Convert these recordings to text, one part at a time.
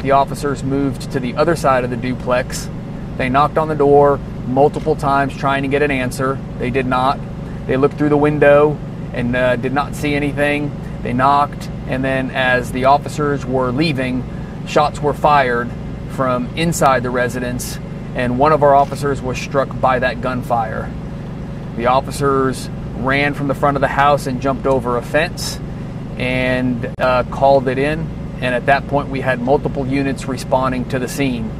The officers moved to the other side of the duplex. They knocked on the door multiple times trying to get an answer. They did not. They looked through the window and did not see anything. They knocked, and then as the officers were leaving, shots were fired from inside the residence, and one of our officers was struck by that gunfire. The officers ran from the front of the house and jumped over a fence and called it in, and at that point we had multiple units responding to the scene.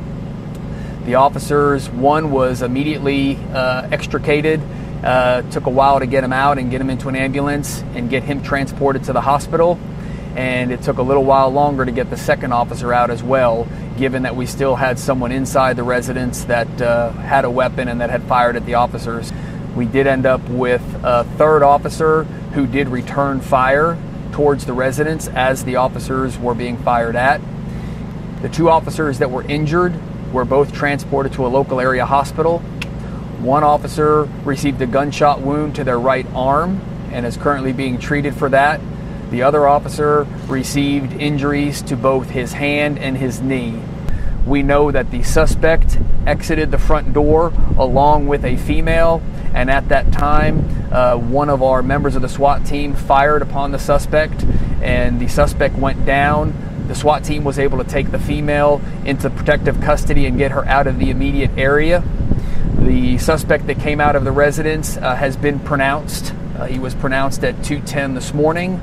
The officers, one was immediately extricated. Took a while to get him out and get him into an ambulance and get him transported to the hospital, and it took a little while longer to get the second officer out as well, given that we still had someone inside the residence that had a weapon and that had fired at the officers. We did end up with a third officer who did return fire towards the residence as the officers were being fired at. The two officers that were injured were both transported to a local area hospital. One officer received a gunshot wound to their right arm and is currently being treated for that. The other officer received injuries to both his hand and his knee. We know that the suspect exited the front door along with a female, and at that time, one of our members of the SWAT team fired upon the suspect, and the suspect went down. The SWAT team was able to take the female into protective custody and get her out of the immediate area. The suspect that came out of the residence has been pronounced. He was pronounced at 2:10 this morning.